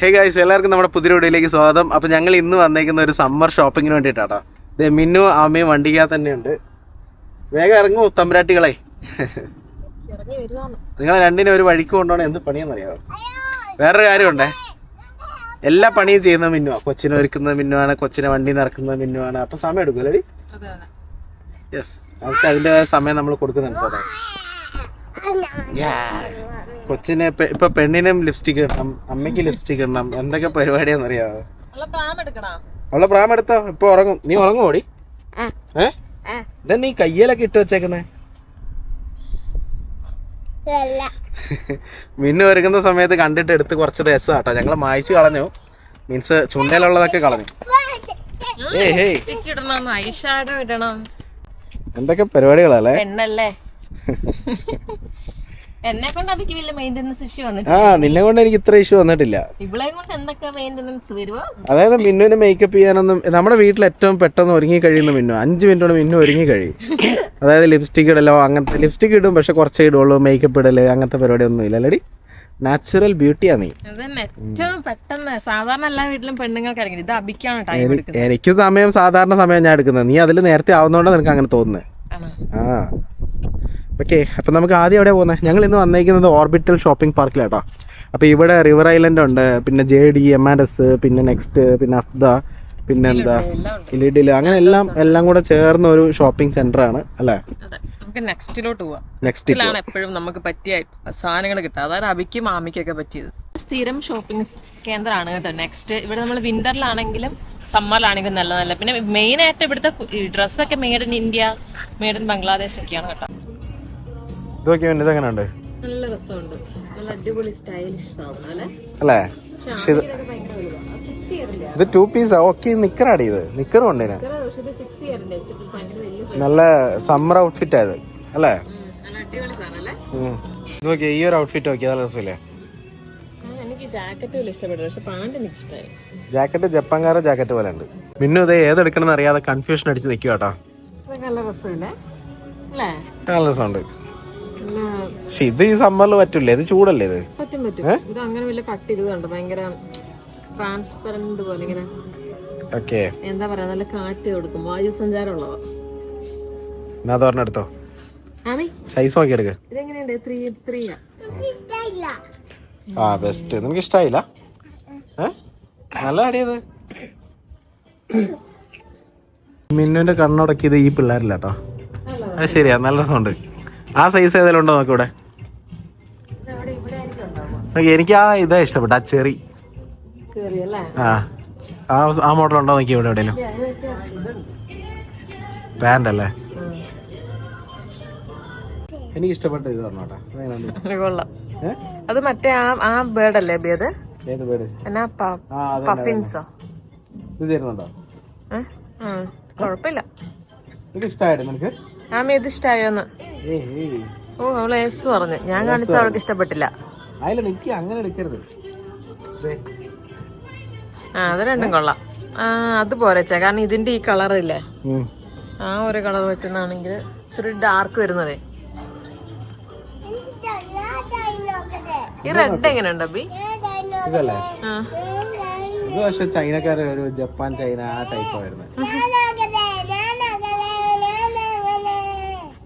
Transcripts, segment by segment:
Hey guys, എല്ലാവർക്കും നമ്മുടെ പുതിയ വീഡിയോയിലേക്ക് സ്വാഗതം. അപ്പോൾ ഞങ്ങൾ ഇന്ന് വന്നേക്കുന്ന ഒരു സമ്മർ ഷോപ്പിങ്ങിന് വേണ്ടിയിട്ടാട്ടോ. ഇത് മിന്നു അമ്മയും വണ്ടിക്കകത്ത് തന്നെയുണ്ട്. വേഗം ഇറങ്ങും തമ്പുരാട്ടികളെ. നിങ്ങൾ രണ്ടിനും ഒരു വഴിക്ക് കൊണ്ടുപോകണം. എന്ത് പണിയെന്നറിയാമോ? വേറൊരു കാര്യമുണ്ടേ, എല്ലാ പണിയും ചെയ്യുന്ന മിന്നുവാ. കൊച്ചിനെ ഒരുക്കുന്നത് മിന്നുവാണ്, കൊച്ചിനെ വണ്ടിയിൽ നിന്ന് ഇറക്കുന്നത് മിന്നുവാണ്. അപ്പം സമയം എടുക്കുമല്ലേ? യെസ്, നമുക്ക് അതിൻ്റെ സമയം നമ്മൾ കൊടുക്കുന്നുണ്ട്. കൊച്ചിനെ ഇപ്പൊ പെണ്ണിനും ലിപ്സ്റ്റിക് ഇടണം, അമ്മയ്ക്ക് ലിപ്സ്റ്റിക് ഇടണം. എന്തൊക്കെ പരിപാടിയാന്നറിയാവോ? അവളെ പ്രാം എടുത്തോ, ഇപ്പൊ ഉറങ്ങും. നീ ഉറങ്ങുമോടി? ഇതാ നീ കയ്യിലൊക്കെ ഇട്ട് വെച്ചേക്കുന്നേ. മിന്നു ഒരുങ്ങുന്ന സമയത്ത് കണ്ടിട്ട് എടുത്ത് കുറച്ച് ദിവസം കേട്ടോ ഞങ്ങള് മായ്ച്ചു കളഞ്ഞു. മീൻസ് ചുണ്ടയിലുള്ളതൊക്കെ കളഞ്ഞു. എന്തൊക്കെ പരിപാടികളല്ലേ? എന്നെ കൊണ്ട് അതൊക്കെ വലിയ മെയിന്റനൻസ് ഇഷ്യൂ വന്നിട്ട്. നിന്നെ കൊണ്ട് എനിക്ക് ഇത്ര ഇഷ്യൂ വന്നിട്ടില്ല. ഇവളെ കൊണ്ട് എന്തൊക്കെ മെയിന്റനൻസ് വരുവോ? അതായത് മിന്നുവിന് മേക്കപ്പ് ചെയ്യാനൊന്നും, നമ്മുടെ വീട്ടിൽ ഏറ്റവും പെട്ടെന്ന് ഒരുങ്ങി കഴിയുന്ന മിന്നു 5 മിനിറ്റോട് മിന്നു ഒരുങ്ങി കഴിയും. അതായത് ലിപ്സ്റ്റിക് ഇടലോ, അങ്ങനത്തെ ലിപ്സ്റ്റിക് ഇടും പക്ഷെ കുറച്ചേ ഇടുള്ളൂ. മേക്കപ്പ് ഇടല് അങ്ങനത്തെ പരിപാടി ഒന്നും ഇല്ല. അല്ലടി, നാച്ചുറൽ ബ്യൂട്ടിയാ നീ. അതന്നെ ഏറ്റവും പെട്ടെന്ന്. സാധാരണ എല്ലാ വീട്ടിലും പെണ്ണുങ്ങൾക്ക് ഇറങ്ങി, ഇത് അഭിക്കാണ് ടൈം എടുക്കുന്നത്. എനിക്ക് സമയം സാധാരണ സമയം ഞാൻ എടുക്കുന്നത്. നീ അതിൽ നേരത്തെ ആവുന്നതുകൊണ്ട് നിനക്ക് അങ്ങനെ തോന്നുന്നത്. ഓക്കെ, അപ്പം നമുക്ക് ആദ്യം എവിടെ പോകുന്നത്? ഞങ്ങൾ ഇന്ന് വന്നേക്കുന്നത് ഓർബിറ്റൽ ഷോപ്പിംഗ് പാർക്കിലാട്ടോ. അപ്പോൾ ഇവിടെ റിവർ ഐലൻഡ് ഉണ്ട്, പിന്നെ JD, M&S, പിന്നെ നെക്സ്റ്റ്, പിന്നെ അസ്ദ, പിന്നെ എന്താ ലിഡിൽ, അങ്ങനെ എല്ലാം കൂടെ ചേർന്ന ഒരു ഷോപ്പിംഗ് സെന്റർ ആണ് അല്ലേ? നമുക്ക് നെക്സ്റ്റിലോട്ട് പോവാം. നെക്സ്റ്റിലാണ് എപ്പോഴും നമുക്ക് പറ്റിയ സാധനങ്ങൾ കിട്ടുക. അതായത് അബിക്കും മാമിക്കൊക്കെ പറ്റിയത്. സ്ഥിരം ഷോപ്പിംഗ് കേന്ദ്രമാണ് കേട്ടോ നെക്സ്റ്റ്. ഇവിടെ നമ്മൾ വിന്ററിലാണെങ്കിലും സമ്മറിലാണെങ്കിലും നല്ല നല്ല, പിന്നെ മെയിൻ ആയിട്ട് ഇവിടുത്തെ ഡ്രസ്സൊക്കെ made in India, made in Bangladesh ഒക്കെയാണ് കേട്ടോ. ഇതെങ്ങനെയുണ്ട്? നല്ല രസമുണ്ട്, നല്ല അടിപൊളി സ്റ്റൈലിഷ് സാധനം അല്ലേ? ഇത് 2 പീസാ. ഓക്കെ, നിക്കറാടി. ഇത് നിക്കറും ഉണ്ട്. നല്ല സമ്മർ ഔട്ട്ഫിറ്റ് ആയത് അല്ലേ? ഇത് നോക്കിയാ, ഈ ഒരു ഔട്ട്ഫിറ്റ് നോക്കിയാ നല്ല രസമില്ലേ? എനിക്ക് ജാക്കറ്റ് ഇഷ്ടപ്പെട്ടു, പക്ഷെ പാന്റ് എനിക്ക് ഇഷ്ടമായി. ജാക്കറ്റ് ജപ്പാൻകാരുടെ ജാക്കറ്റ് പോലെ ഉണ്ട്. പിന്നെ ഇത് ഏതെടുക്കണം അറിയാതെ കൺഫ്യൂഷൻ അടിച്ച് നിൽക്കുക കേട്ടോ. നല്ല രസമില്ലേ? നല്ല രസമുണ്ട്. പക്ഷെ ഇത് ഈ സമ്മറിൽ പറ്റൂലേ? ഇത് ചൂടല്ലേ? ഇത് പറ്റും. ഇത് അങ്ങനെ വലിയ കട്ട് ചെയ്തതുണ്ട്, ഭയങ്കര ട്രാൻസ്പെറന്റ് പോലെ ഇങ്ങനെ. ഓക്കെ, എന്താ പറയാ, നല്ല കാറ്റ് കൊടുക്കും, വായു സഞ്ചാരം ഉള്ളതാ. എന്നാ തോരണെടുത്തോ, സൈസ് നോക്കി എടുക്ക. ഇതെങ്ങനെയുണ്ട്? 3 ബെസ്റ്റ്. നിനക്ക് ഇഷ്ടായില്ല? നല്ല അടിയത്. മിന്നുവിന്റെ കണ്ണുടക്കിയത് ഈ പിള്ളേരില്ല കേട്ടോ. അത് ശരിയാ, നല്ല രസമുണ്ട്. ആ സൈസ് ഏതെങ്കിലും ഉണ്ടോ നോക്കി ഇവിടെ? എനിക്ക് ഇതാ ഇഷ്ടപ്പെട്ട, ആ ചെറി. ആ മോഡൽ ഉണ്ടോ നോക്കി ഇവിടെ എവിടെയും? പാന്റ് അല്ലേ? എനിക്ക് ഇഷ്ടപ്പെട്ട ഇത് പറഞ്ഞോട്ടെ. കൊള്ളാം. അത് മറ്റേ ആ ബേർഡ് അല്ലേ? അത് ഏത് ബേർഡ്? പഫിൻസോ? ഇത് തരുന്നുണ്ടോ? കൊഴപ്പില്ല. നിനക്ക് ഇഷ്ടമായിട്ട്? നിനക്ക് ഇത് ഇഷ്ടായോന്ന്? ഓ, അവള് ഏസ് പറഞ്ഞു. ഞാൻ കാണിച്ച അവൾക്ക് ഇഷ്ടപ്പെട്ടില്ല. അങ്ങനെ എടുക്കരുത്. അത് രണ്ടും കൊള്ളാം. അത് പോരച്ചാ, കാരണം ഇതിന്റെ ഈ കളർ ഇല്ലേ, ആ ഒരു കളർ പറ്റുന്നാണെങ്കിൽ ഇച്ചിരി ഡാർക്ക് വരുന്നതേ. ഈ റെഡ് എങ്ങനെയുണ്ട് അബി? ഇതല്ലേ? ഇത് പക്ഷെ ചൈനക്കാര് ഒരു ജപ്പാൻ ചൈന ആ ടൈപ്പ് വരുന്നത്.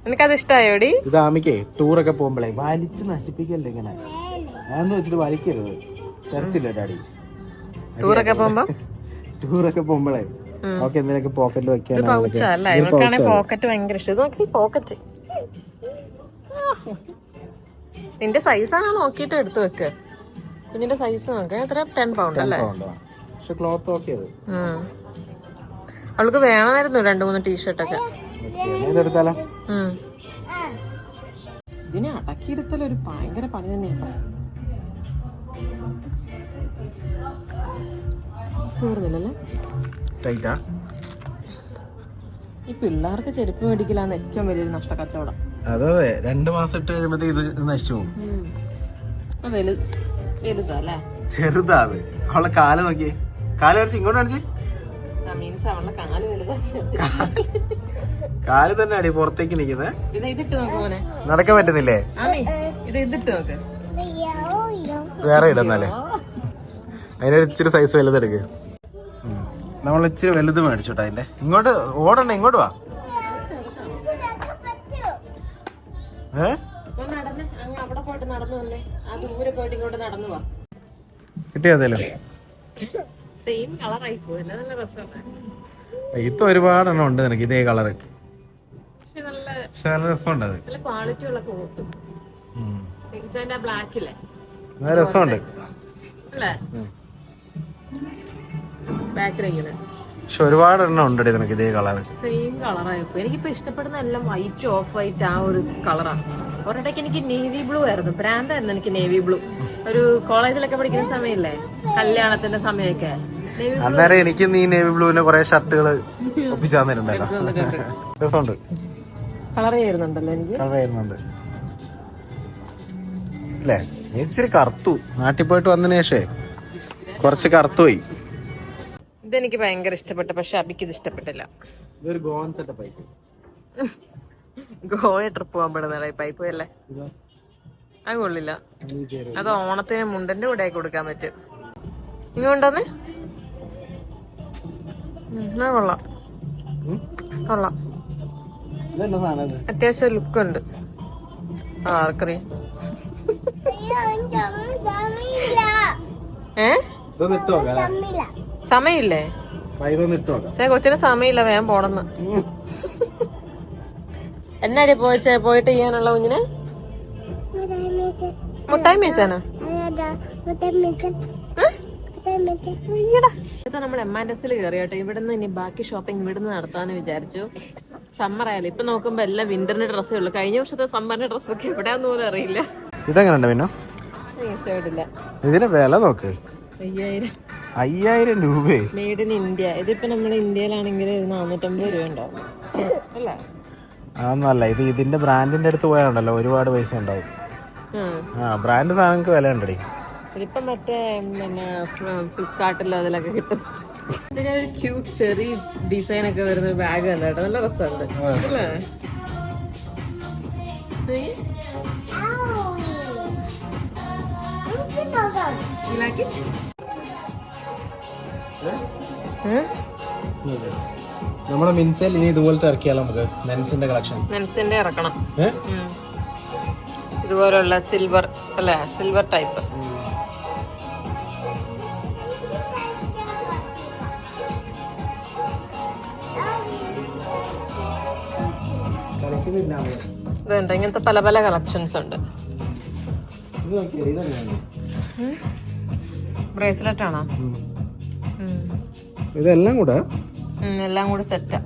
എനിക്കത് ഇഷ്ടായോടി. ഇത് ആമിക്കേ ടൂറൊക്കെ പോകുമ്പോഴേ വലിച്ച് നശിപ്പിക്കല്ലേ ഇങ്ങനെ. അതൊന്നും വെച്ചിട്ട് വലിക്കരുത്, തരത്തില്ല ഡാഡി. ടൂറൊക്കെ പോകുമ്പോഴേ ഓക്കെ, എന്തിനൊക്കെ പോക്കറ്റിൽ വെക്കാൻ. പോക്കറ്റ് ഭയങ്കര ഇഷ്ടം. പോക്കറ്റ് നിന്റെ സൈസാണ് നോക്കിട്ട് എടുത്ത് വെക്ക്. കുഞ്ഞിന്റെ സൈസ് നോക്ക. എത്ര? 10 പൗണ്ട് അല്ലേ? അവൾക്ക് വേണമായിരുന്നു 2-3 ടീഷർട്ടൊക്കെ. ഇതിനെ അടക്കിയെടുത്തൽ ഒരു ഭയങ്കര പണി തന്നെയാണ്. തീർന്നില്ലല്ലേ? ഈ പിള്ളേർക്ക് ചെരുപ്പ് മേടിക്കലാന്ന് ഏറ്റവും വലിയൊരു നഷ്ടക്കച്ചവടം. അതെ, 2 മാസം ഇട്ട് കഴിയുമ്പോ ഇത് നശിച്ചു പോകും. വലുതല്ലേ? ചെറുതാ അത്. അവളെ കാല് നോക്കിയേ, കാല് വരച്ച് ഇങ്ങോട്ട് കാണിച്ച്. മീൻസ് അവളുടെ കാല് വലുതാ. കാല് തന്നെ അടി പുറത്തേക്ക് നിക്കുന്നത്. ഇതിട്ട് നോക്ക് മോനെ. നടക്കാൻ പറ്റുന്നില്ലേ? ഇത് ഇതിട്ട് നോക്ക്. വേറെ ഇടുന്നാലേ അതിനൊരു ഇച്ചിരി സൈസ് വലുതെടുക്ക്. നമ്മൾ ഇച്ചിരി വലുത് മേടിച്ചോട്ടെ അതിന്റെ. ഇങ്ങോട്ട് ഓടണ്ട, ഇങ്ങോട്ട് വാ. കിട്ടിയതല്ലോ. ഇത് ഒരുപാടെണ്ണം ഉണ്ട് നിനക്ക് ഇതേ കളറ്. നല്ല രസമുണ്ട് അത്. രസമുണ്ട്. പക്ഷെ ഒരുപാട് എണ്ണം ഉണ്ടടി നിനക്ക് ഇതേ കളറ്. സെയിം കളറായി. എനിക്കിപ്പോ ഇഷ്ടപ്പെടുന്ന എല്ലാം വൈറ്റ്, ഓഫ് വൈറ്റ്, ആ ഒരു കളറാണ്. ഒരിടയ്ക്ക് എനിക്ക് നേവി ബ്ലൂ ആയിരുന്നു, ബ്രാൻഡായിരുന്നു എനിക്ക് നേവി ബ്ലൂ. ഒരു കോളേജിലൊക്കെ പഠിക്കുന്ന സമയല്ലേ, കല്യാണത്തിന്റെ സമയമൊക്കെ. അന്നേരം എനിക്ക് നീ നേവി ബ്ലൂവിന്റെ കുറെ ഷർട്ടുകൾ ഒപ്പിച്ചാന്നിട്ടുണ്ടല്ലോ. രസമുണ്ട്. കളർ ചെയ്യുന്നുണ്ടല്ലോ എനിക്ക്. കളർ ചെയ്യുന്നുണ്ട് അല്ലേ? നീ ഇച്ചിരി കറുത്തു. നാട്ടിൽ പോയിട്ട് വന്നതിന് ശേഷേ കുറച്ച് കറുത്തു പോയി. ഇതെനിക്ക് ഭയങ്കര ഇഷ്ടപ്പെട്ടു, പക്ഷെ അബിക്ക് ഇത് ഇഷ്ടപ്പെട്ടില്ല. ഇതൊരു ഗോവൻ സെറ്റപ്പ് ആയി. ഗോവ ട്രിപ്പ് പോകാൻ പെടുന്ന പൈപ്പ് അല്ലേ? അത് കൊള്ളില്ല. അത് ഓണത്തിന് മുണ്ടന്റെ കൂടെ കൊടുക്കാൻ പറ്റും. ഇങ്ങോട്ടൊന്ന് കൊള്ളാം, കൊള്ളാം. അത്യാവശ്യം ലുക്ക് ഉണ്ട്. ആർക്കറിയാം. സമയില്ലേ? കൊച്ചിന് സമയില്ല, വേഗം പോണെന്ന്. എന്നാടി പോയിട്ട് ചെയ്യാനുള്ള കുഞ്ഞിന്? മുട്ടായി മേച്ചാനോ? ഇപ്പൊ നമ്മൾ M&Sൽ കയറിയോട്ടെ. ഇവിടുന്ന് ഇനി ബാക്കി ഷോപ്പിംഗ് ഇവിടുന്ന് നടത്താന്ന് വിചാരിച്ചു. സമ്മർ ആയാലും ഇപ്പൊ നോക്കുമ്പോ എല്ലാം വിന്ററിന്റെ ഡ്രസ്സേ ഉള്ളു. കഴിഞ്ഞ വർഷത്തെ സമ്മറിന്റെ ഡ്രസ്സൊക്കെ എവിടെയാന്ന് പോലും അറിയില്ല. ഇതെങ്ങനെയുണ്ട് പിന്നെ? ഇഷ്ടപ്പെട്ടില്ല. ഇതിന് വില നോക്ക്. 5000 രൂപ. Made in India. ഇതിപ്പോ നമ്മുടെ ഇന്ത്യയിലാണെങ്കിൽ 450 രൂപ ഉണ്ടാവും അല്ലേ? അതൊന്നല്ല, ഇത് ഇതിന്റെ ബ്രാൻഡിന്റെ അടുത്ത് പോയാണ്ടല്ലോ ഒരുപാട് പൈസ ഉണ്ടാവും. ബ്രാൻഡ് സാധനങ്ങൾക്ക് വില ഉണ്ടടി. ഇതിപ്പം മറ്റേ പിന്നെ ഫ്ലിപ്കാർട്ടിലോ അതിലൊക്കെ കിട്ടും. പിന്നെ ഒരു ക്യൂട്ട് ചെറിയ ഡിസൈൻ ഒക്കെ വരുന്ന ബാഗ് ഉണ്ട് കേട്ടോ, നല്ല രസമുണ്ട് അല്ലേ? നമ്മുടെ മിൻസയിൽ ഇനി ഇതുപോലത്തെ ഇറക്കിയാലോ നമുക്ക്? മെൻസിന്റെ കളക്ഷൻ മെൻസിന്റെ ഇറക്കണം. ഇതുപോലുള്ള സിൽവർ അല്ലേ, സിൽവർ ടൈപ്പ്. ഇതുണ്ട്, ഇങ്ങനത്തെ പല പല കളക്ഷൻസ് ഉണ്ട്. ബ്രേസ്ലെറ്റ് ആണോ? ഇതെല്ലാം കൂടെ എല്ലാം കൂടെ സെറ്റാ.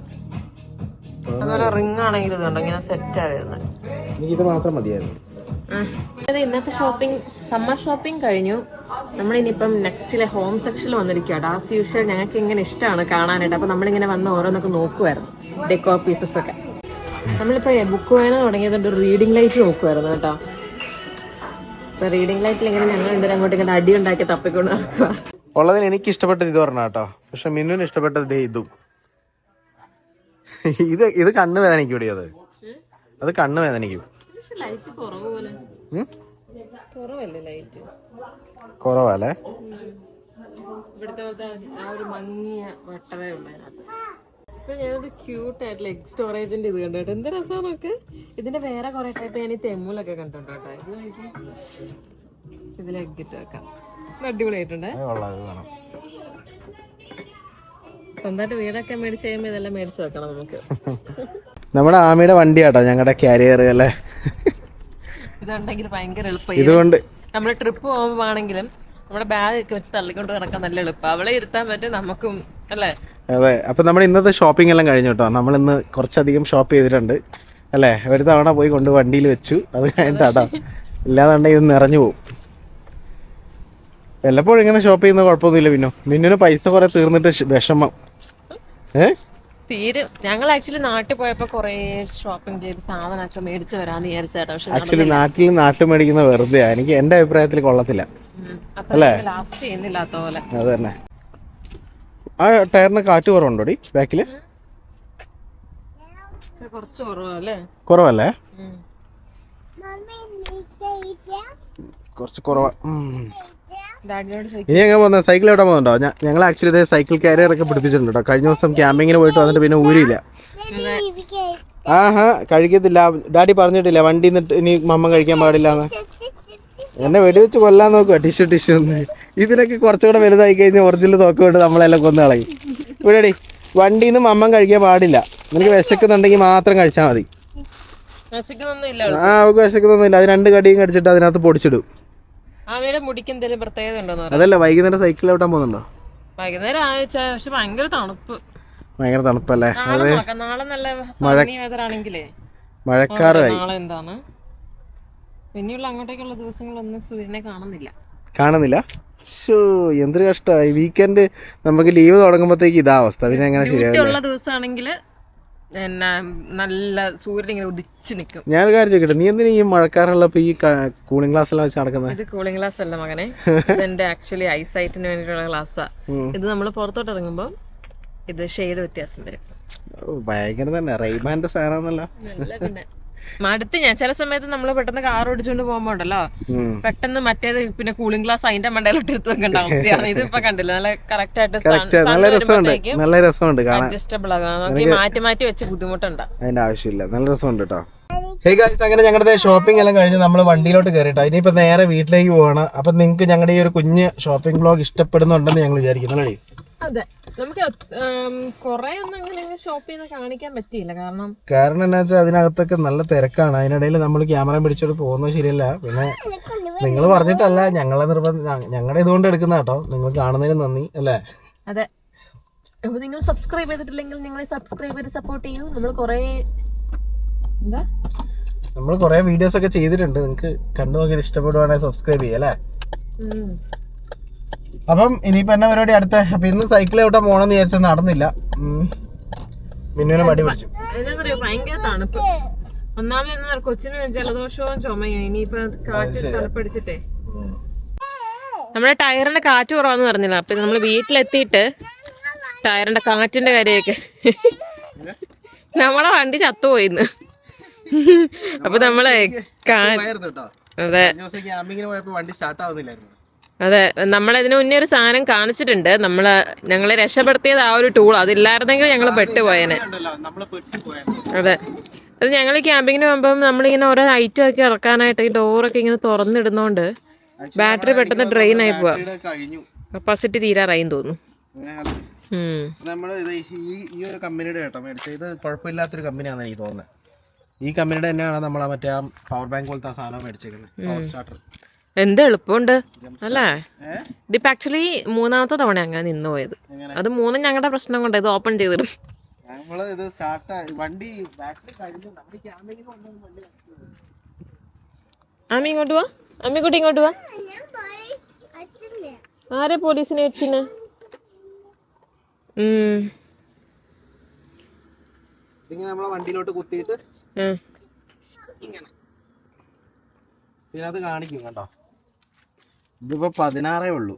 അതുപോലെ റിംഗ് ആണെങ്കിൽ ഇതുണ്ട്, ഇങ്ങനെ സെറ്റാ വരുന്നത്. ഇത് മാത്രം മതിയായിരുന്നു. ഇന്നത്തെ ഷോപ്പിംഗ്, സമ്മർ ഷോപ്പിംഗ് കഴിഞ്ഞു. നമ്മളിനിയിപ്പം നെക്സ്റ്റിലെ ഹോം സെക്ഷനിൽ വന്നിരിക്കുകയാണ്. ആസ് യൂഷ്വൽ ഞങ്ങൾക്ക് ഇങ്ങനെ ഇഷ്ടമാണ് കാണാനായിട്ട്. അപ്പൊ നമ്മളിങ്ങനെ വന്ന് ഓരോന്നൊക്കെ നോക്കുമായിരുന്നു, ഡെക്കോർ പീസസ് ഒക്കെ. നമ്മളിപ്പോ ബുക്ക് വായന തുടങ്ങിയതുകൊണ്ട് ഒരു റീഡിംഗ് ലൈറ്റ് നോക്കുമായിരുന്നു കേട്ടോ. ഇപ്പൊ റീഡിംഗ് ലൈറ്റിൽ ഇങ്ങനെ ഞങ്ങൾ രണ്ടുപേരും അങ്ങോട്ട് ഇങ്ങനെ അടി ഉണ്ടാക്കി തപ്പിക്കൊണ്ട് നടക്കുക. ഉള്ളതിൽ എനിക്ക് ഇഷ്ടപ്പെട്ടത് ഇത് പറഞ്ഞ കേട്ടോ. പക്ഷെ മിന്നുവിന് ഇഷ്ടപ്പെട്ടത് ഇതും. ഇത് കണ്ണ് വേദനിക്കും ഇവിടെ. അത് കണ്ണ് വേദനിക്കും. ലൈറ്റ് കുറവല്ലേ? ഇവിടുത്തെ ആ ഒരു മങ്ങിയ വട്ടവേ ഉള്ളൂ അതിനകത്ത്. ഇപ്പൊ ഞാനൊരു ക്യൂട്ട് ആയിട്ടുള്ള എഗ് സ്റ്റോറേജിന്റെ ഇത് കണ്ടു കേട്ടോ. എന്ത് രസമാണ് നോക്ക്. ഇതിന്റെ വേറെ കുറെ ടൈപ്പ് ഞാൻ ഈ തെമ്മൂലൊക്കെ കണ്ടിട്ടുണ്ട് കേട്ടോ. ഇതിൽ എഗ് ഇട്ട് വെക്കാം. അടിപൊളിയായിട്ടുണ്ടേ. സ്വന്തമായിട്ട് വീടൊക്കെ മേടിച്ച് കഴിയുമ്പോ ഇതെല്ലാം മേടിച്ച് വെക്കണം നമുക്ക്. നമ്മുടെ ആമയുടെ വണ്ടിയാട്ടോ ഞങ്ങളുടെ കാരിയർ അല്ലേ? ഇതുണ്ടെങ്കിൽ ഭയങ്കര എളുപ്പം. ഇതുകൊണ്ട് നമ്മള് ട്രിപ്പ് പോകുമ്പോഴാണെങ്കിലും നമ്മുടെ ബാഗ് ഒക്കെ വെച്ച് തള്ളിക്കൊണ്ട് നടക്കാൻ നല്ല എളുപ്പം. അവളെ ഇരുത്താൻ പറ്റും നമുക്കും അല്ലേ? അതെ. അപ്പൊ നമ്മുടെ ഇന്നത്തെ ഷോപ്പിംഗ് എല്ലാം കഴിഞ്ഞു കേട്ടോ. നമ്മളിന്ന് കുറച്ചധികം ഷോപ്പ് ചെയ്തിട്ടുണ്ട് അല്ലേ? ഒരു തവണ പോയി കൊണ്ട് വണ്ടിയിൽ വെച്ചു, അത് കഴിഞ്ഞിട്ടാട്ടോ. ഇല്ലാന്നുണ്ടെങ്കിൽ ഇത് നിറഞ്ഞു പോകും. വല്ലപ്പോഴും ഇങ്ങനെ ഷോപ്പ് ചെയ്യുന്ന കുഴപ്പമൊന്നുമില്ല. മിന്നിന് പൈസ കുറെ തീർന്നിട്ട് വിഷമം. തീരും. ഞങ്ങൾ ആക്ച്വലി നാട്ടിൽ പോയപ്പോ കൊറേ ഷോപ്പിംഗ് ചെയ്ത് സാധനമൊക്കെ മേടിച്ച് വരാന്ന് വിചാരിച്ചേട്ടാ. പക്ഷെ ആക്ച്വലി നാട്ടിൽ മേടിക്കുന്ന വെറുതെ എനിക്ക് എന്റെ അഭിപ്രായത്തിൽ കൊള്ളത്തില്ല അല്ലേ? ലാസ്റ്റ് ചെയ്യുന്നില്ലാത്ത പോലെ. അത് തന്നെ. ആ ടയറിന് കാറ്റ് കുറവുണ്ടോടി ബാക്കില്? കുറച്ച് കുറവല്ലേ? കുറവല്ലേ? കുറച്ച് കുറവാ. ഡാഡിയോട് ചോദിക്കും. ഇനി എങ്ങനെ പോകുന്നത്? സൈക്കിൾ എവിടെ പോകുന്നുണ്ടോ? ഞങ്ങൾ ആക്ച്വലി ഇതേ സൈക്കിൾ കാരിയർ ഒക്കെ പിടിപ്പിച്ചിട്ടുണ്ട് കേട്ടോ. കഴിഞ്ഞ ദിവസം ക്യാമ്പിങ്ങിന് പോയിട്ട് വന്നിട്ട് പിന്നെ ഊരിയില്ല. ആഹാ കഴിക്കത്തില്ല. ഡാഡി പറഞ്ഞിട്ടില്ല വണ്ടി നിന്നിട്ട് ഇനി മമ്മ കഴിക്കാൻ പാടില്ലാന്ന്. എന്നെ വെടിവെച്ച് കൊല്ലാൻ നോക്കുക. ടിഷ്യൂ ഒന്ന് ഇതിനൊക്കെ കുറച്ചുകൂടെ വലുതായി കഴിഞ്ഞാൽ ഒറിജിനൽ തോക്കുകൊണ്ട് നമ്മളെല്ലാം കൊന്നു കളയും. ഇവിടെ വണ്ടിയിൽ നിന്ന് മമ്മൻ കഴിക്കാൻ പാടില്ല. നിനക്ക് വിശക്കുന്നുണ്ടെങ്കിൽ മാത്രം കഴിച്ചാൽ മതി. അവൾക്ക് വിശക്കുന്നൊന്നുമില്ല. അത് 2 കടിയും കടിച്ചിട്ട് അതിനകത്ത് പൊടിച്ചിടും. മുടിക്ക് എന്തെങ്കിലും പ്രത്യേകത ഉണ്ടോ? അതല്ല വൈകുന്നേരം സൈക്കിൾ ഓട്ടാൻ പോകുന്നുണ്ടോ? വൈകുന്നേരം പക്ഷെ ഭയങ്കര തണുപ്പ്. ഭയങ്കര തണുപ്പല്ലേ? നാളെ നല്ല ആണെങ്കിലേ മഴക്കാറായി. നാളെ എന്താണ് പിന്നെയുള്ള അങ്ങോട്ടേക്കുള്ള ദിവസങ്ങളൊന്നും സൂര്യനെ കാണുന്നില്ല. എന്തൊരു കഷ്ടമായി. വീക്കെൻഡ് നമുക്ക് ലീവ് തുടങ്ങുമ്പോഴത്തേക്ക് ഇതാ അവസ്ഥ. പിന്നെ എങ്ങനെ ശരിയാവില്ല. ദിവസമാണെങ്കിൽ നല്ല സൂര്യൻ ഇങ്ങനെ ഉദിച്ചു നിൽക്കും. ഞാൻ കാര്യം ചോദിക്കട്ടെ, നീ എന്തിനാ ഈ മഴക്കാറുള്ളപ്പോ ഈ കൂളിംഗ് ഗ്ലാസ് എല്ലാം വെച്ച് നടക്കുന്നത്? ഇത് കൂളിംഗ് ഗ്ലാസ് അല്ല മകനെ, ഇതെന്റെ ആക്ച്വലി ഐസൈറ്റിന് വേണ്ടിയിട്ടുള്ള ഗ്ലാസ്സാ. ഇത് നമ്മൾ പുറത്തോട്ട് ഇറങ്ങുമ്പോൾ ഇത് ഷെയ്ഡ് വ്യത്യാസം വരും. ഭയങ്കര തന്നെ റെയ്ബാന്റെ സാധനമാണല്ലോ. പിന്നെ മടുത്ത് ഞാൻ ചില സമയത്ത് നമ്മൾ പെട്ടെന്ന് കാർ ഓടിച്ചോണ്ട് പോകുമ്പോ ഉണ്ടല്ലോ, പെട്ടെന്ന് മറ്റേത് പിന്നെ കൂളിംഗ് ഗ്ലാസ് അതിന്റെ മണ്ടയിലോട്ട് എടുത്ത് വെക്കേണ്ട അവസ്ഥയാണ്. ഇത് ഇപ്പൊ കണ്ടില്ല, നല്ല കറക്റ്റ് ആയിട്ട് നല്ല രസമുണ്ട് അഡ്ജസ്റ്റബിൾ ആകാം. നമുക്ക് മാറ്റി മാറ്റി വെച്ച് ബുദ്ധിമുട്ടുണ്ട്. അതിന്റെ ആവശ്യമില്ല. നല്ല രസമുണ്ട് കേട്ടോ. ഹേയ് ഗൈസ്, അങ്ങനെ ഞങ്ങളുടെ ഷോപ്പിംഗ് എല്ലാം കഴിഞ്ഞ് നമ്മൾ വണ്ടിയിലോട്ട് കയറിട്ടോ. ഇനിയിപ്പോ നേരെ വീട്ടിലേക്ക് പോവാണ്. അപ്പൊ നിങ്ങൾക്ക് ഞങ്ങളുടെ ഈ ഒരു കുഞ്ഞ് ഷോപ്പിംഗ് വ്ലോഗ് ഇഷ്ടപ്പെടുന്നുണ്ടെന്ന് ഞങ്ങൾ വിചാരിക്കുന്നു അല്ലേ? അതെ, നമുക്ക് കൊറേ ഒന്നും അങ്ങനെ ഷോപ്പ് ചെയ്ത് കാണിക്കാൻ പറ്റിയില്ല. കാരണം എന്താ വെച്ചാൽ അതിനകത്തൊക്കെ നല്ല തിരക്കാണ്. അതിനിടയിൽ നമ്മൾ ക്യാമറ പിടിച്ചോട്ട് പോകുന്നത് ശരിയല്ല. പിന്നെ നിങ്ങൾ പറഞ്ഞിട്ടല്ല, ഞങ്ങളെ ഞങ്ങളുടെ ഇതുകൊണ്ട് എടുക്കുന്ന കേട്ടോ. നിങ്ങൾ കാണുന്നതിന് നന്ദി അല്ലേ? അതെ, അപ്പൊ നിങ്ങൾ സബ്സ്ക്രൈബ് ചെയ്തിട്ടില്ലെങ്കിൽ നിങ്ങൾ സബ്സ്ക്രൈബ് ചെയ്ത് സപ്പോർട്ട് ചെയ്യൂ. നമ്മൾ കൊറേ വീഡിയോസ് ഒക്കെ ചെയ്തിട്ടുണ്ട്. നിങ്ങൾക്ക് കണ്ടു നോക്കി ഇഷ്ടപ്പെടുവാണെങ്കിൽ സബ്സ്ക്രൈബ് ചെയ്യാം അല്ലേ? അപ്പം ഇനിയിപ്പോ എന്നാ പരിപാടി അടുത്ത? അപ്പൊ ഇന്ന് സൈക്കിൾ എവിടെ പോണെന്ന് വിചാരിച്ചാൽ നടന്നില്ല. മിന്നുവിനെ മടി പിടിച്ചു. ഭയങ്കര തണുപ്പ്. ഒന്നാമത് കൊച്ചിന് ജലദോഷവും ചുമയും. ഇനിയിപ്പോ കാറ്റ് തണുപ്പടിച്ചിട്ടേ നമ്മുടെ ടയറിന്റെ കാറ്റ് കുറവാന്ന് പറഞ്ഞില്ല. അപ്പൊ നമ്മള് വീട്ടിലെത്തിയിട്ട് ടയറിന്റെ കാറ്റിന്റെ കാര്യമൊക്കെ നമ്മളെ വണ്ടി ചത്തുപോയിന്ന്. അപ്പൊ നമ്മളെ അതെ നമ്മളതിന് മുന്നേ ഒരു സാധനം കാണിച്ചിട്ടുണ്ട്. ഞങ്ങളെ രക്ഷപ്പെടുത്തിയത് ആ ഒരു ടൂൾ. അതില്ലായിരുന്നെങ്കിൽ ഞങ്ങൾ പെട്ടുപോയേനെ. അതെ, അത് ഞങ്ങൾ ക്യാമ്പിങ്ങിന് പോകുമ്പം നമ്മളിങ്ങനെ ഓരോ ഐറ്റം ഒക്കെ ഇറക്കാനായിട്ട് ഈ ഡോറൊക്കെ ഇങ്ങനെ തുറന്നിടുന്നോണ്ട് ബാറ്ററി പെട്ടെന്ന് ഡ്രെയിൻ ആയി പോവാ. കപ്പാസിറ്റി തീരാറായി തോന്നുന്നു. ഈ ഒരു കമ്പനിയുടെ കേട്ടോ മേടിച്ചത്. ഇത് കുഴപ്പമില്ലാത്തൊരു കമ്പനിയാണെന്ന് എനിക്ക് തോന്നുന്നത്. ഈ കമ്പനിയുടെ തന്നെയാണ് നമ്മൾ മറ്റേ പവർ ബാങ്ക് പോലത്തെ ആ സാധനം മേടിച്ചേക്കുന്നത്. Power starter. എന്ത് എളുപ്പമുണ്ട് അല്ലേ? ഇതിപ്പോ ആക്ച്വലി 3ാമത്തെ തവണ അങ്ങനെ നിന്ന് പോയത്. അത് 3 ഞങ്ങളുടെ പ്രശ്നം കൊണ്ട് ഇത് ഓപ്പൺ ചെയ്തിടും. അമ്മി ഇങ്ങോട്ട് വാ, അമ്മിക്കുട്ടി ഇങ്ങോട്ട് വാ. ആരെ പോലീസിനെ വെച്ചിന്? നമ്മളെ വണ്ടിയിലോട്ട് കുത്തിയിട്ട് ഇങ്ങനെ ഇതിനകത്ത് കാണിക്കും കേട്ടോ. ഇതിപ്പോ 16 ഉള്ളൂ.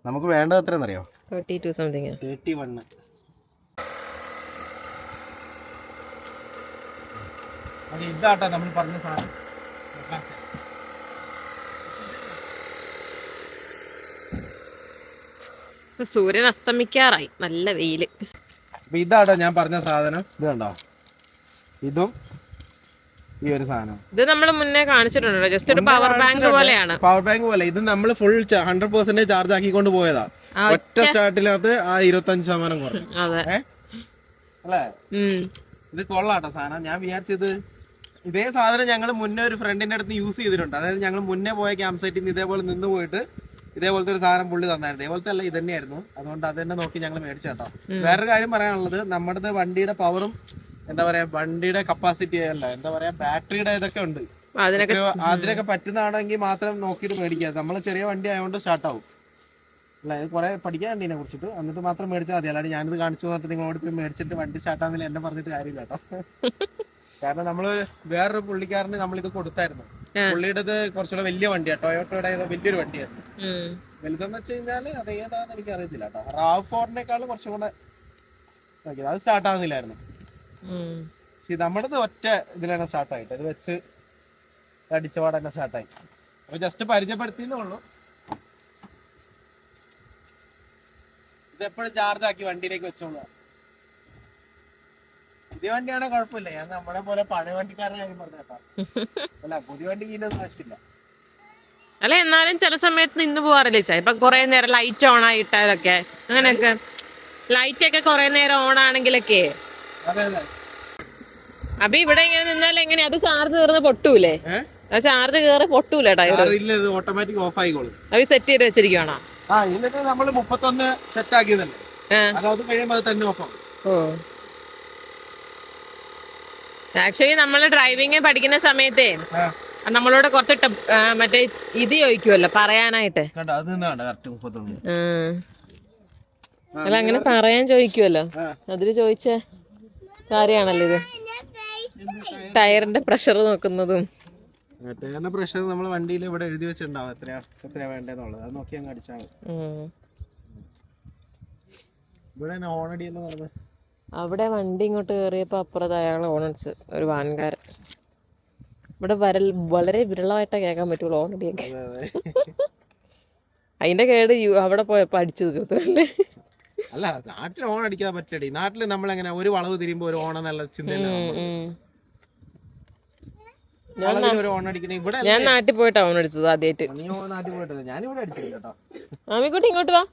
നമുക്ക് വേണ്ടത് എത്രയെന്നറിയോ? 32 സംതിങ്. 31. ഇതാട്ടോ നമ്മൾ പറഞ്ഞ സാധനം. സൂര്യൻ അസ്തമിക്കാറായി, നല്ല വെയില്. അപ്പൊ ഇതാട്ടോ ഞാൻ പറഞ്ഞ സാധനം. ഇത് കണ്ടോ? ഇതും ഈ ഒരു സാധനം ഇത് നമ്മൾ മുന്നേ കാണിച്ചിട്ടുണ്ടല്ലോ. ജസ്റ്റ് ഒരു പവർ ബാങ്ക് പോലെയാണ്. പവർ ബാങ്ക് പോലെ. ഇത് നമ്മൾ ഫുൾ 100% ചാർജ് ആക്കിക്കൊണ്ട് പോയതാ. ഒറ്റ സ്റ്റാർട്ടിനകത്ത് ആ 25% കുറഞ്ഞു. അല്ലേ? ഇത് കൊള്ളാട്ടോ സാധനം. ഞാൻ വിചാരിച്ചത് ഇതേ സാധനം ഞങ്ങൾ മുന്നേ ഒരു ഫ്രണ്ടിന്റെ അടുത്ത് യൂസ് ചെയ്തിട്ടുണ്ട്. അതായത് ഞങ്ങൾ മുന്നേ പോയ ക്യാമ്പ് സൈറ്റിൽ നിന്ന് ഇതേപോലെ നിന്ന് പോയിട്ട് ഇതേപോലത്തെ ഒരു സാധനം പുള്ളി തന്നായിരുന്നു. ഇതേപോലത്തെ അല്ല, ഇത് തന്നെയായിരുന്നു. അതുകൊണ്ട് അത് തന്നെ നോക്കി ഞങ്ങൾ മേടിച്ചേട്ടോ. വേറൊരു കാര്യം പറയാനുള്ളത്, നമ്മുടെ വണ്ടിയുടെ പവറും എന്താ പറയാ, വണ്ടിയുടെ കപ്പാസിറ്റി അല്ല, എന്താ പറയാ, ബാറ്ററിയുടെ ഇതൊക്കെ ഉണ്ട്. അതിനൊക്കെ പറ്റുന്നതാണെങ്കിൽ മാത്രം നോക്കിയിട്ട് മേടിക്കുക. നമ്മൾ ചെറിയ വണ്ടി ആയതുകൊണ്ട് സ്റ്റാർട്ട് ആവും. അല്ല, ഇത് കുറെ പഠിക്കാനുണ്ട് ഇതിനെ കുറിച്ചിട്ട്. എന്നിട്ട് മാത്രം മേടിച്ചാൽ മതി. അല്ലാണ്ട് ഞാനിത് കാണിച്ചു പറഞ്ഞിട്ട് നിങ്ങളോട് പോയി മേടിച്ചിട്ട് വണ്ടി സ്റ്റാർട്ടാകുന്നില്ല എന്നെ പറഞ്ഞിട്ട് കാര്യമില്ല കേട്ടോ. കാരണം നമ്മള് വേറൊരു പുള്ളിക്കാരന് നമ്മളിത് കൊടുത്തായിരുന്നു. പുള്ളിയുടെ കുറച്ചുകൂടെ വലിയ വണ്ടിയാണ്, ടൊയോട്ടയുടെ വലിയൊരു വണ്ടിയായിരുന്നു. വലുതെന്ന് വെച്ച് കഴിഞ്ഞാല് അത് ഏതാന്ന് എനിക്ക് അറിയത്തില്ല കേട്ടോ. RAV4 കുറച്ചും കൂടെ അത് സ്റ്റാർട്ട് ആകുന്നില്ലായിരുന്നു. പക്ഷെ നമ്മുടേത് ഒറ്റ ഇതിലാണ് സ്റ്റാർട്ടായിട്ട്. ഇത് വെച്ച് അടിച്ചപാട് തന്നെ സ്റ്റാർട്ടായി. അപ്പൊ ജസ്റ്റ് പരിചയപ്പെടുത്തിയെന്നേ ഉള്ളൂ. ഇതെപ്പോഴും ചാർജ് ആക്കി വണ്ടിയിലേക്ക് വെച്ചോളൂ. പുതിയ വണ്ടിയാണെ കുഴപ്പമില്ല, ഞാൻ നമ്മളെ പോലെ പഴയ വണ്ടിക്കാരുടെ കാര്യം പറഞ്ഞേട്ടാ. അല്ല പുതിയ വണ്ടിക്ക് ഇതിനൊന്നും ആവശ്യമില്ല. അല്ല എന്നാലും ചില സമയത്ത് നിന്ന് പോവാറില്ലേ ചാ? ഇപ്പൊ കൊറേ നേരം ലൈറ്റ് ഓൺ ആയിട്ടതൊക്കെ അങ്ങനെയൊക്കെ ലൈറ്റ് ഒക്കെ കൊറേ നേരം ഓൺ ആണെങ്കിലൊക്കെ. അതെ അതെ. അപ്പൊ ഇവിടെ ഇങ്ങനെ നിന്നാൽ എങ്ങനെയാ അത് ചാർജ് കയറുന്ന പൊട്ടൂലേ? ചാർജ് കയറി പൊട്ടൂലേ ടയർ? ഓട്ടോമാറ്റിക് ഓഫ് ആയിക്കോളും. അവ സെറ്റ് ചെയ്ത് വെച്ചിരിക്കുവാണോ? ആ ഇതിനൊക്കെ നമ്മള് 31 സെറ്റ് ആക്കിയതല്ലേ, അത് കഴിയുമ്പോൾ അത് തന്നെ ഓഫ് ആവും. ഓ ആക്ച്വലി നമ്മള് ഡ്രൈവിംഗ് പഠിക്കുന്ന സമയത്തേ നമ്മളോട് കുറച്ച് മറ്റേ ഇത് ചോദിക്കുമല്ലോ പറയാനായിട്ട്. അല്ല അങ്ങനെ പറയാൻ ചോദിക്കുമല്ലോ, അതില് ചോദിച്ച കാര്യാണല്ലോ ഇത്. ടയറിന്റെ പ്രഷർ നോക്കുന്നതും. ടയറിന്റെ പ്രഷർ നമ്മൾ വണ്ടിയിൽ ഇവിടെ എഴുതി വെച്ചിട്ടുണ്ടാവും എത്രയാ വേണ്ടതെന്നുള്ളത്, അത് നോക്കി അങ്ങ് അടിച്ചാൽ മതി. ഇവിടെ ഹോണടി എന്ന് പറഞ്ഞത് അവിടെ വണ്ടി ഇങ്ങോട്ട് കയറിയപ്പോ അപ്പുറത്ത് അയാൾ ഓണടിച്ച് ഒരു വാൻകാരൻ. ഇവിടെ വളരെ വിരളമായിട്ടേ കേൾക്കാൻ പറ്റുള്ളൂ ഓണടിയൊക്കെ. അതിന്റെ കേട് അവിടെ പോയപ്പോ അടിച്ചു തീർത്തല്ലേ. അല്ല നാട്ടിൽ ഓൺ അടിക്കാൻ പറ്റടി. നാട്ടിൽ നമ്മളെങ്ങനെ ഒരു വളവ് തിരിയുമ്പോ ഒരു ഓണം നല്ല ചിന്തയില്ല. ഞാൻ നാട്ടിൽ പോയിട്ടാ ഓൺ അടിച്ചത് ആദ്യമായിട്ട്. നാട്ടിൽ പോയിട്ടില്ല, ഞാനിവിടെ അടിച്ചില്ല കേട്ടോ. ആമിക്കുട്ടി ഇങ്ങോട്ട് വാ.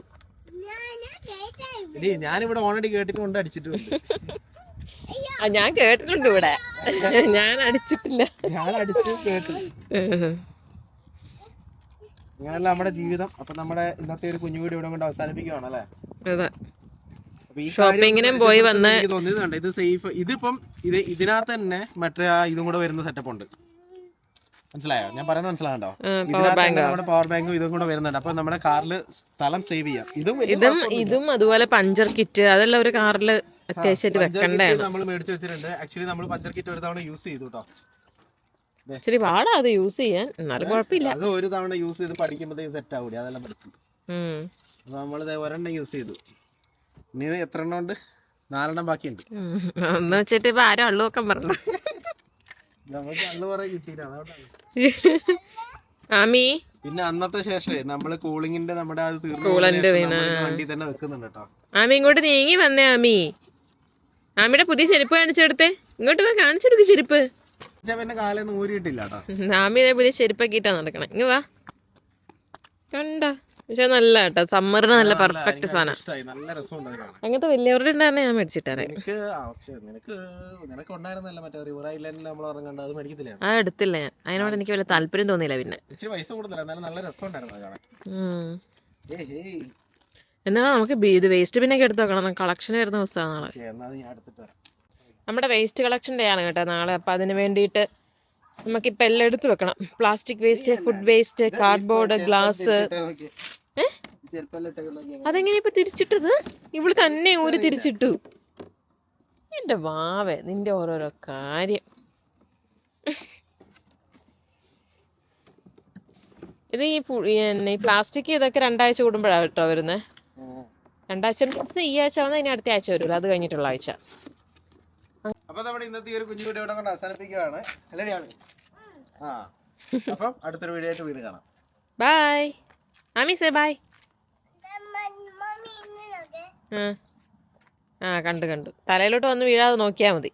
ഞാനിവിടെ ഓണടി കേട്ടിട്ട് കൊണ്ട് അടിച്ചിട്ടുണ്ട്. ഞാൻ കേട്ടിട്ടുണ്ട് ഇവിടെ, ഞാൻ അടിച്ചിട്ടില്ല. ഞാൻ അടിച്ച് കേട്ടു. അങ്ങനെയല്ല നമ്മുടെ ജീവിതം. അപ്പൊ നമ്മുടെ ഇന്നത്തെ ഒരു കുഞ്ഞു വീഡിയോ ഇവിടെ കൊണ്ട് അവസാനിപ്പിക്കുകയാണ് അല്ലേ. അതെ, ഷോപ്പിങ്ങിനും പോയി വന്ന് തോന്നിയതുണ്ട് ഇത് സേഫ്. ഇതിപ്പം ഇതിനകത്ത് തന്നെ മറ്റേ ഇതും കൂടെ വരുന്ന സെറ്റപ്പ് ഉണ്ട്, മനസ്സിലായോ? ഞാൻ പറയുന്നത് മനസ്സിലാകണ്ടോ? നമ്മുടെ പവർ ബാങ്കും ഇതും കൂടെ വരുന്നുണ്ട്. അപ്പൊ നമ്മുടെ കാറിൽ സ്ഥലം സേവ് ചെയ്യാം. ഇതും അതുപോലെ പഞ്ചർ കിറ്റ് അതെല്ലാം ഒരു കാറിൽ അത്യാവശ്യമായിട്ട് വെക്കണ്ടാണ്. നമ്മൾ മേടിച്ചു വെച്ചിട്ടുണ്ട്. ആക്ച്വലി നമ്മൾ പഞ്ചർ കിറ്റ് ഒരു തവണ യൂസ് ചെയ്തു കേട്ടോ. ഇച്ചിരി പാടാ അത് യൂസ് ചെയ്യാൻ, എന്നാലും കുഴപ്പമില്ല. അത് ഒരു തവണ യൂസ് ചെയ്ത് പഠിക്കുമ്പോഴത്തേക്ക് സെറ്റ് ആവൂല, അതെല്ലാം പഠിച്ചു. അപ്പൊ നമ്മളിത് ഒരെണ്ണം യൂസ് ചെയ്തു. ഇനി എത്ര എണ്ണം ഉണ്ട്? 4 എണ്ണം ബാക്കിയുണ്ട്. ഒന്ന് വെച്ചിട്ട് ഇപ്പൊ ആരും അള്ളു നോക്കാൻ പറഞ്ഞു. നമുക്ക് അള്ളു കുറെ കിട്ടിയില്ല. ആമി പിന്നെ അന്നത്തെ ശേഷമേ നമ്മള് കൂളിങ്ങിന്റെ നമ്മുടെ അത് വണ്ടി തന്നെ വെക്കുന്നുണ്ട് കേട്ടോ. ആമി ഇങ്ങോട്ട് നീങ്ങി വന്നേ. ആമിയുടെ പുതിയ ചെരുപ്പ് കാണിച്ചെടുത്തേ. ഇങ്ങോട്ട് പോയി കാണിച്ചെടുക്ക് ചെരുപ്പ്. പിന്നെ കാലൊന്നും ഊരിയിട്ടില്ല കേട്ടോ. ആമി പുതിയ ചെരുപ്പൊക്കെ ഇട്ടാ നടക്കണം. ഇങ്ങ് വാ, കണ്ട. പക്ഷെ നല്ല കേട്ടോ, സമ്മറിന് നല്ല പെർഫെക്റ്റ് സാധനം. നല്ല രസമുണ്ട്. അങ്ങനത്തെ വലിയവരുടെ ഉണ്ടായിരുന്നെ ഞാൻ മേടിച്ചിട്ടാണ്. ആ എടുത്തില്ല ഞാൻ, അതിനോട് എനിക്ക് വലിയ താല്പര്യം തോന്നിയില്ല. പിന്നെ എന്നാ നമുക്ക് ഇത് വേസ്റ്റ് ബിന്നൊക്കെ എടുത്ത് വെക്കണം. കളക്ഷൻ വരുന്ന ദിവസമാണ് നാളെ. നമ്മുടെ വേസ്റ്റ് കളക്ഷൻ ഡേ ആണ് കേട്ടോ നാളെ. അപ്പൊ അതിന് വേണ്ടിയിട്ട് നമുക്കിപ്പോൾ എല്ലാം എടുത്ത് വെക്കണം. Plastic waste, food waste, cardboard, glass. അതെങ്ങനെ ഇപ്പൊ തിരിച്ചിട്ടത്? ഇവള് തന്നെ ഊരി തിരിച്ചിട്ടു. എന്റെ വാവേ, നിന്റെ ഓരോരോ കാര്യം. ഇത് ഈ പ്ലാസ്റ്റിക് ഇതൊക്കെ 2 ആഴ്ച കൂടുമ്പോഴാണ് കേട്ടോ വരുന്നത്. 2 ആഴ്ച ഈ ആഴ്ച വന്നാൽ ഇനി അടുത്ത ആഴ്ച വരുമല്ലോ, അത് കഴിഞ്ഞിട്ടുള്ള ആഴ്ച. അപ്പൊ നമ്മുടെ ഇന്നത്തെ ഒരു കുഞ്ഞു വീഡിയോ കൊണ്ട് അവസാനിപ്പിക്കുകയാണ്. അപ്പം അടുത്തൊരു വീഡിയോ ആയിട്ട് വീണ്ടും കാണാം. ബൈ. Ami say bye. കണ്ടു തലയിലോട്ട് വന്ന് വീഴാതെ നോക്കിയാൽ മതി.